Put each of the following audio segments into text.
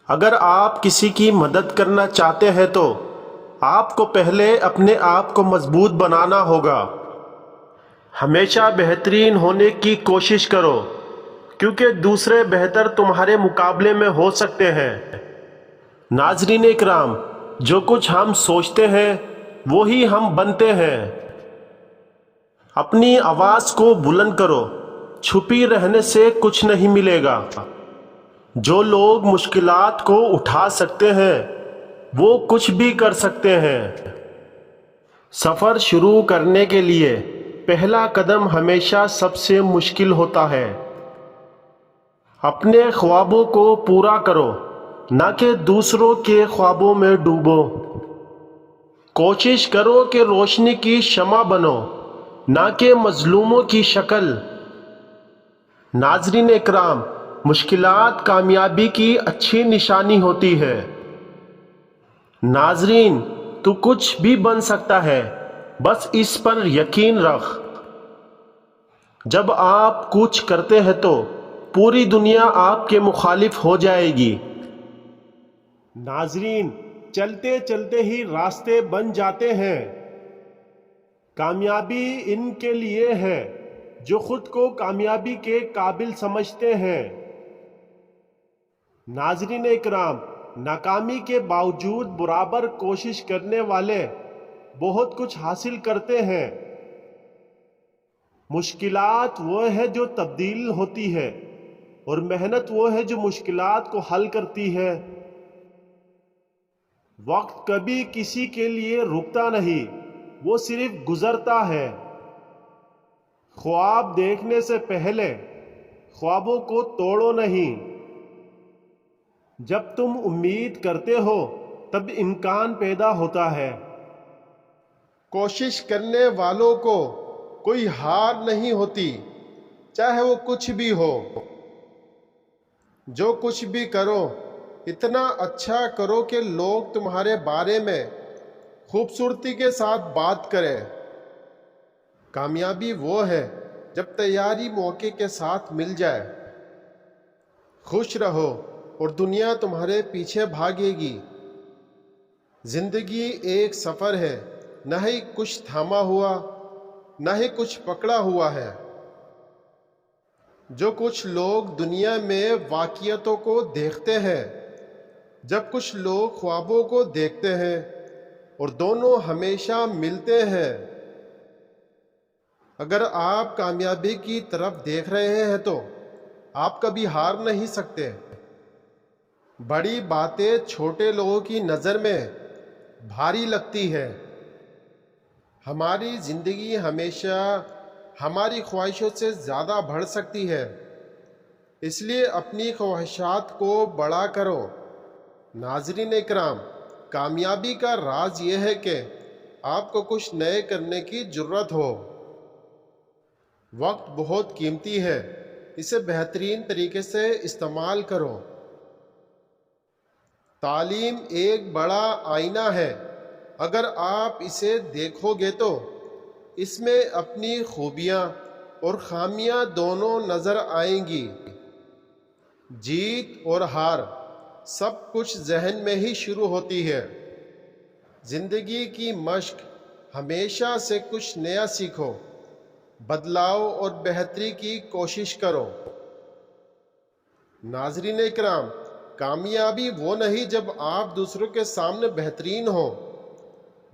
اگر آپ کسی کی مدد کرنا چاہتے ہیں تو آپ کو پہلے اپنے آپ کو مضبوط بنانا ہوگا۔ ہمیشہ بہترین ہونے کی کوشش کرو کیونکہ دوسرے بہتر تمہارے مقابلے میں ہو سکتے ہیں۔ ناظرین اکرام، جو کچھ ہم سوچتے ہیں وہی ہم بنتے ہیں۔ اپنی آواز کو بلند کرو، چھپی رہنے سے کچھ نہیں ملے گا۔ جو لوگ مشکلات کو اٹھا سکتے ہیں وہ کچھ بھی کر سکتے ہیں۔ سفر شروع کرنے کے لیے پہلا قدم ہمیشہ سب سے مشکل ہوتا ہے۔ اپنے خوابوں کو پورا کرو، نہ کہ دوسروں کے خوابوں میں ڈوبو۔ کوشش کرو کہ روشنی کی شمع بنو، نہ کہ مظلوموں کی شکل۔ ناظرین اکرام، مشکلات کامیابی کی اچھی نشانی ہوتی ہے۔ ناظرین، تو کچھ بھی بن سکتا ہے، بس اس پر یقین رکھ۔ جب آپ کچھ کرتے ہیں تو پوری دنیا آپ کے مخالف ہو جائے گی۔ ناظرین، چلتے چلتے ہی راستے بن جاتے ہیں۔ کامیابی ان کے لیے ہے جو خود کو کامیابی کے قابل سمجھتے ہیں۔ ناظرین اکرام، ناکامی کے باوجود برابر کوشش کرنے والے بہت کچھ حاصل کرتے ہیں۔ مشکلات وہ ہے جو تبدیل ہوتی ہے اور محنت وہ ہے جو مشکلات کو حل کرتی ہے۔ وقت کبھی کسی کے لیے رکتا نہیں، وہ صرف گزرتا ہے۔ خواب دیکھنے سے پہلے خوابوں کو توڑو نہیں۔ جب تم امید کرتے ہو تب امکان پیدا ہوتا ہے۔ کوشش کرنے والوں کو کوئی ہار نہیں ہوتی، چاہے وہ کچھ بھی ہو۔ جو کچھ بھی کرو اتنا اچھا کرو کہ لوگ تمہارے بارے میں خوبصورتی کے ساتھ بات کریں۔ کامیابی وہ ہے جب تیاری موقع کے ساتھ مل جائے۔ خوش رہو اور دنیا تمہارے پیچھے بھاگے گی۔ زندگی ایک سفر ہے، نہ ہی کچھ تھاما ہوا نہ ہی کچھ پکڑا ہوا ہے۔ جو کچھ لوگ دنیا میں واقعیتوں کو دیکھتے ہیں، جب کچھ لوگ خوابوں کو دیکھتے ہیں، اور دونوں ہمیشہ ملتے ہیں۔ اگر آپ کامیابی کی طرف دیکھ رہے ہیں تو آپ کبھی ہار نہیں سکتے۔ بڑی باتیں چھوٹے لوگوں کی نظر میں بھاری لگتی ہے۔ ہماری زندگی ہمیشہ ہماری خواہشوں سے زیادہ بڑھ سکتی ہے، اس لیے اپنی خواہشات کو بڑا کرو۔ ناظرین اکرام، کامیابی کا راز یہ ہے کہ آپ کو کچھ نئے کرنے کی جرات ہو۔ وقت بہت قیمتی ہے، اسے بہترین طریقے سے استعمال کرو۔ تعلیم ایک بڑا آئینہ ہے، اگر آپ اسے دیکھو گے تو اس میں اپنی خوبیاں اور خامیاں دونوں نظر آئیں گی۔ جیت اور ہار سب کچھ ذہن میں ہی شروع ہوتی ہے۔ زندگی کی مشق ہمیشہ سے کچھ نیا سیکھو، بدلاؤ اور بہتری کی کوشش کرو۔ ناظرین اکرام، کامیابی وہ نہیں جب آپ دوسروں کے سامنے بہترین ہوں،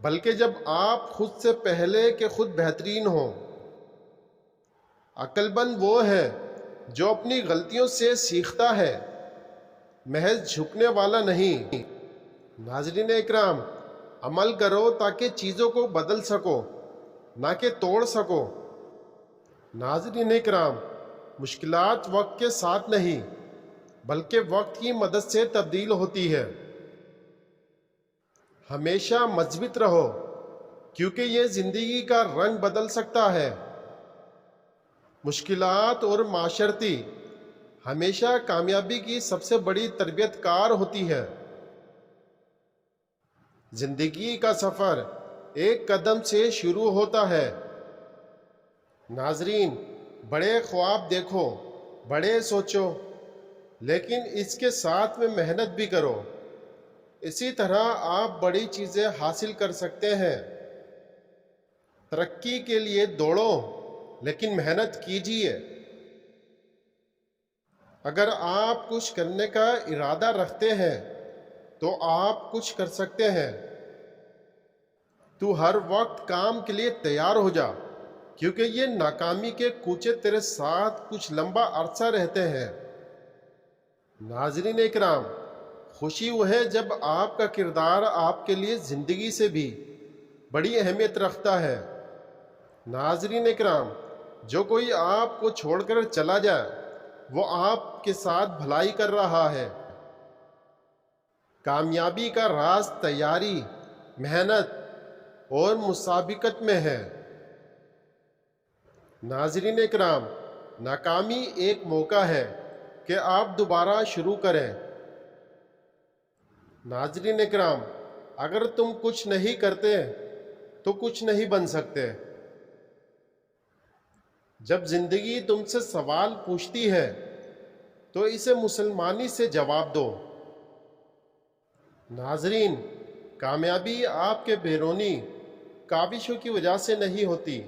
بلکہ جب آپ خود سے پہلے کہ خود بہترین ہوں۔ عقل مند وہ ہے جو اپنی غلطیوں سے سیکھتا ہے، محض جھکنے والا نہیں۔ ناظرین اکرام، عمل کرو تاکہ چیزوں کو بدل سکو، نہ کہ توڑ سکو۔ ناظرین اکرام، مشکلات وقت کے ساتھ نہیں بلکہ وقت کی مدد سے تبدیل ہوتی ہے۔ ہمیشہ مثبت رہو کیونکہ یہ زندگی کا رنگ بدل سکتا ہے۔ مشکلات اور معاشرتی ہمیشہ کامیابی کی سب سے بڑی تربیت کار ہوتی ہے۔ زندگی کا سفر ایک قدم سے شروع ہوتا ہے۔ ناظرین، بڑے خواب دیکھو، بڑے سوچو لیکن اس کے ساتھ میں محنت بھی کرو۔ اسی طرح آپ بڑی چیزیں حاصل کر سکتے ہیں۔ ترقی کے لیے دوڑو لیکن محنت کیجیے۔ اگر آپ کچھ کرنے کا ارادہ رکھتے ہیں تو آپ کچھ کر سکتے ہیں۔ تو ہر وقت کام کے لیے تیار ہو جا، کیونکہ یہ ناکامی کے کوچے تیرے ساتھ کچھ لمبا عرصہ رہتے ہیں۔ ناظرین اکرام، خوشی وہ ہے جب آپ کا کردار آپ کے لیے زندگی سے بھی بڑی اہمیت رکھتا ہے۔ ناظرین اکرام، جو کوئی آپ کو چھوڑ کر چلا جائے وہ آپ کے ساتھ بھلائی کر رہا ہے۔ کامیابی کا راز تیاری، محنت اور مسابقت میں ہے۔ ناظرین اکرام، ناکامی ایک موقع ہے کہ آپ دوبارہ شروع کریں۔ ناظرین اکرام، اگر تم کچھ نہیں کرتے تو کچھ نہیں بن سکتے۔ جب زندگی تم سے سوال پوچھتی ہے تو اسے مسلمانی سے جواب دو۔ ناظرین، کامیابی آپ کے بیرونی کاوشوں کی وجہ سے نہیں ہوتی،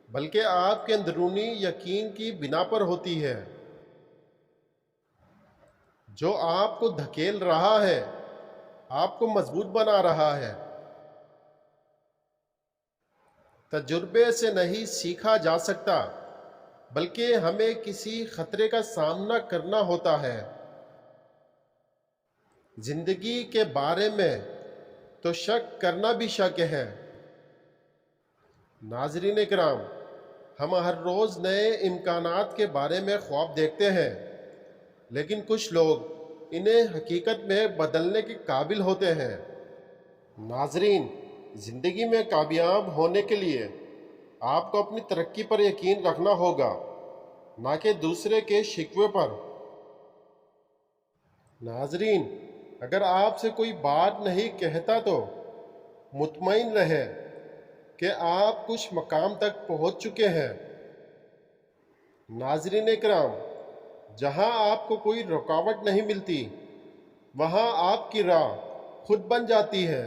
بلکہ آپ کے اندرونی یقین کی بنا پر ہوتی ہے، جو آپ کو دھکیل رہا ہے، آپ کو مضبوط بنا رہا ہے۔ تجربے سے نہیں سیکھا جا سکتا، بلکہ ہمیں کسی خطرے کا سامنا کرنا ہوتا ہے۔ زندگی کے بارے میں تو شک کرنا بھی شک ہے۔ ناظرین اکرام، ہم ہر روز نئے امکانات کے بارے میں خواب دیکھتے ہیں، لیکن کچھ لوگ انہیں حقیقت میں بدلنے کے قابل ہوتے ہیں۔ ناظرین، زندگی میں کامیاب ہونے کے لیے آپ کو اپنی ترقی پر یقین رکھنا ہوگا، نہ کہ دوسرے کے شکوے پر۔ ناظرین، اگر آپ سے کوئی بات نہیں کہتا تو مطمئن رہیں کہ آپ کچھ مقام تک پہنچ چکے ہیں۔ ناظرین اکرام، جہاں آپ کو کوئی رکاوٹ نہیں ملتی، وہاں آپ کی راہ خود بن جاتی ہے۔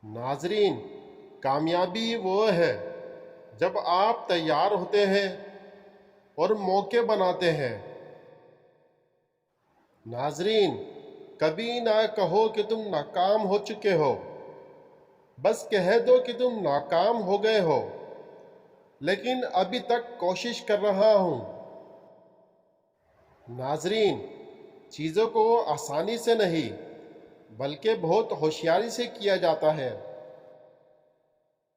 ناظرین، کامیابی وہ ہے جب آپ تیار ہوتے ہیں اور موقع بناتے ہیں۔ ناظرین، کبھی نہ کہو کہ تم ناکام ہو چکے ہو، بس کہہ دو کہ تم ناکام ہو گئے ہو، لیکن ابھی تک کوشش کر رہا ہوں۔ ناظرین، چیزوں کو آسانی سے نہیں بلکہ بہت ہوشیاری سے کیا جاتا ہے۔